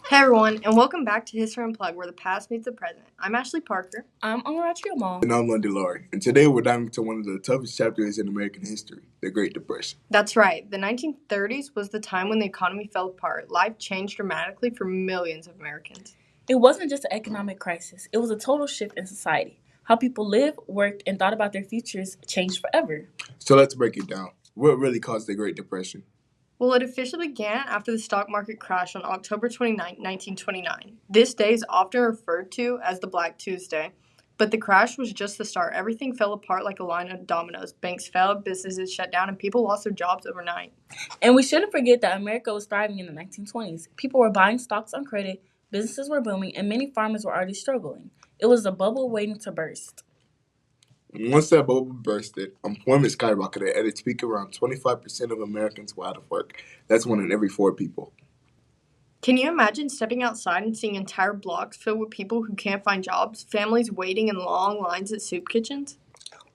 Hey everyone, and welcome back to History Unplugged, where the past meets the present. I'm Ashley Parker. I'm Amarachi Amal. And I'm Lundy Laurie. And today we're diving into one of the toughest chapters in American history, the Great Depression. That's right, the 1930s was the time when the economy fell apart. Life changed dramatically for millions of Americans. It wasn't just an economic crisis, it was a total shift in society. How people lived, worked, and thought about their futures changed forever. So let's break it down. What really caused the Great Depression? Well, it officially began after the stock market crashed on October 29, 1929. This day is often referred to as the Black Tuesday, but the crash was just the start. Everything fell apart like a line of dominoes. Banks failed, businesses shut down, and people lost their jobs overnight. And we shouldn't forget that America was thriving in the 1920s. People were buying stocks on credit, businesses were booming, and many farmers were already struggling. It was a bubble waiting to burst. Once that bubble bursted, employment skyrocketed at its peak. Around 25% of Americans were out of work. That's one in every four people. Can you imagine stepping outside and seeing entire blocks filled with people who can't find jobs, families waiting in long lines at soup kitchens?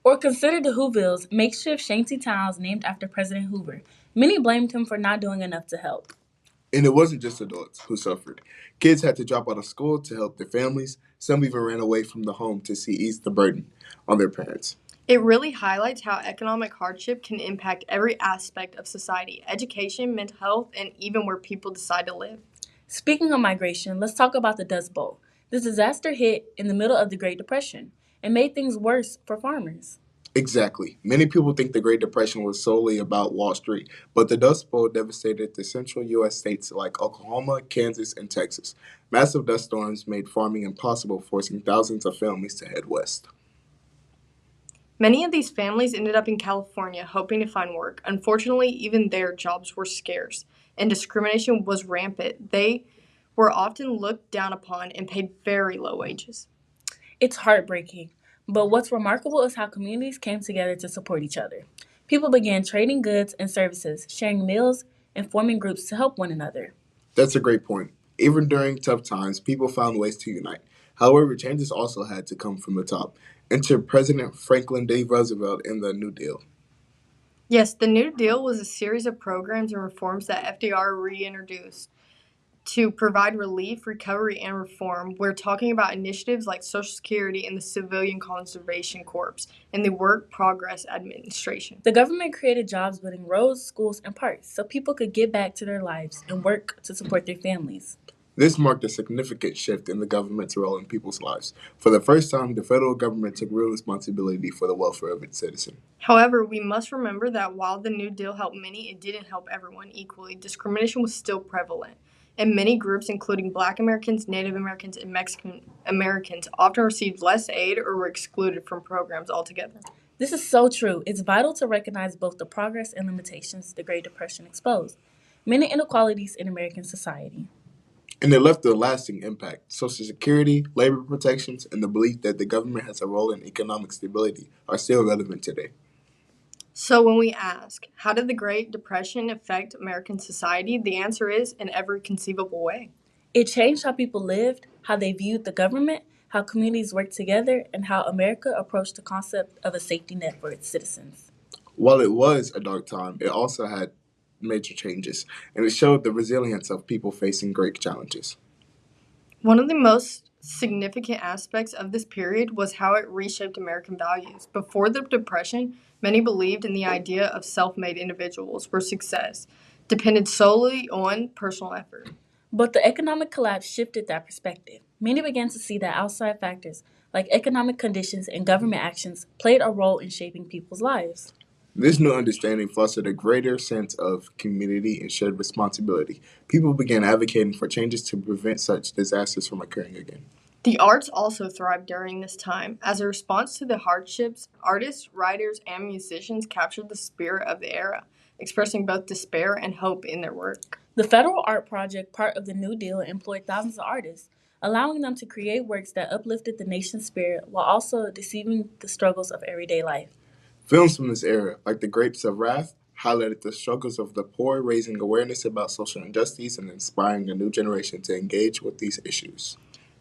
Or consider the Whovilles, makeshift shanty towns named after President Hoover. Many blamed him for not doing enough to help. And it wasn't just adults who suffered. Kids had to drop out of school to help their families. Some even ran away from the home to ease the burden on their parents. It really highlights how economic hardship can impact every aspect of society: education, mental health, and even where people decide to live. Speaking of migration, let's talk about the Dust Bowl. This disaster hit in the middle of the Great Depression and made things worse for farmers. Exactly. Many people think the Great Depression was solely about Wall Street, but the Dust Bowl devastated the central U.S. states like Oklahoma, Kansas, and Texas. Massive dust storms made farming impossible, forcing thousands of families to head west. Many of these families ended up in California hoping to find work. Unfortunately, even their jobs were scarce, and discrimination was rampant. They were often looked down upon and paid very low wages. It's heartbreaking, but what's remarkable is how communities came together to support each other. People began trading goods and services, sharing meals, and forming groups to help one another. That's a great point. Even during tough times, people found ways to unite. However, changes also had to come from the top. Enter President Franklin D. Roosevelt in the New Deal. Yes, the New Deal was a series of programs and reforms that FDR reintroduced to provide relief, recovery, and reform. We're talking about initiatives like Social Security and the Civilian Conservation Corps and the Work Progress Administration. The government created jobs building roads, schools, and parks so people could get back to their lives and work to support their families. This marked a significant shift in the government's role in people's lives. For the first time, the federal government took real responsibility for the welfare of its citizens. However, we must remember that while the New Deal helped many, it didn't help everyone equally. Discrimination was still prevalent, and many groups, including Black Americans, Native Americans, and Mexican Americans, often received less aid or were excluded from programs altogether. This is so true. It's vital to recognize both the progress and limitations the Great Depression exposed. Many inequalities in American society. And it left a lasting impact. Social Security, labor protections, and the belief that the government has a role in economic stability are still relevant today. So when we ask, how did the Great Depression affect American society? The answer is in every conceivable way. It changed how people lived, how they viewed the government, how communities worked together, and how America approached the concept of a safety net for its citizens. While it was a dark time, it also had major changes, and it showed the resilience of people facing great challenges. One of the most significant aspects of this period was how it reshaped American values. Before the Depression, many believed in the idea of self-made individuals where success depended solely on personal effort. But the economic collapse shifted that perspective. Many began to see that outside factors, like economic conditions and government actions, played a role in shaping people's lives. This new understanding fostered a greater sense of community and shared responsibility. People began advocating for changes to prevent such disasters from occurring again. The arts also thrived during this time. As a response to the hardships, artists, writers, and musicians captured the spirit of the era, expressing both despair and hope in their work. The Federal Art Project, part of the New Deal, employed thousands of artists, allowing them to create works that uplifted the nation's spirit while also deceiving the struggles of everyday life. Films from this era, like The Grapes of Wrath, highlighted the struggles of the poor, raising awareness about social injustice and inspiring a new generation to engage with these issues.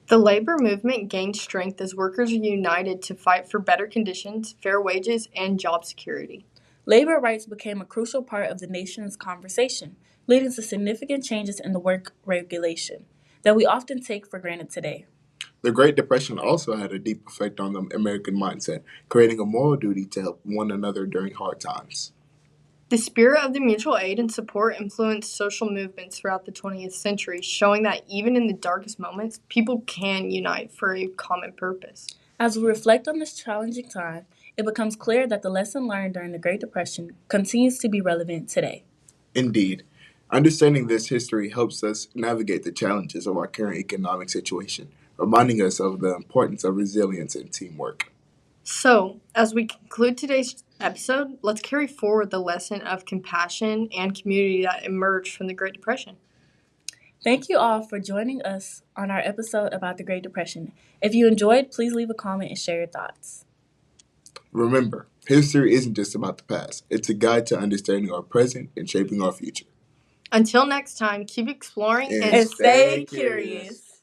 The labor movement gained strength as workers united to fight for better conditions, fair wages, and job security. Labor rights became a crucial part of the nation's conversation, leading to significant changes in the work regulation. that we often take for granted today. The Great Depression also had a deep effect on the American mindset, creating a moral duty to help one another during hard times. The spirit of the mutual aid and support influenced social movements throughout the 20th century, showing that even in the darkest moments, people can unite for a common purpose. As we reflect on this challenging time, it becomes clear that the lesson learned during the Great Depression continues to be relevant today. Indeed, understanding this history helps us navigate the challenges of our current economic situation, reminding us of the importance of resilience and teamwork. So, as we conclude today's episode, let's carry forward the lesson of compassion and community that emerged from the Great Depression. Thank you all for joining us on our episode about the Great Depression. If you enjoyed, please leave a comment and share your thoughts. Remember, history isn't just about the past, it's a guide to understanding our present and shaping our future. Until next time, keep exploring And and stay stay curious.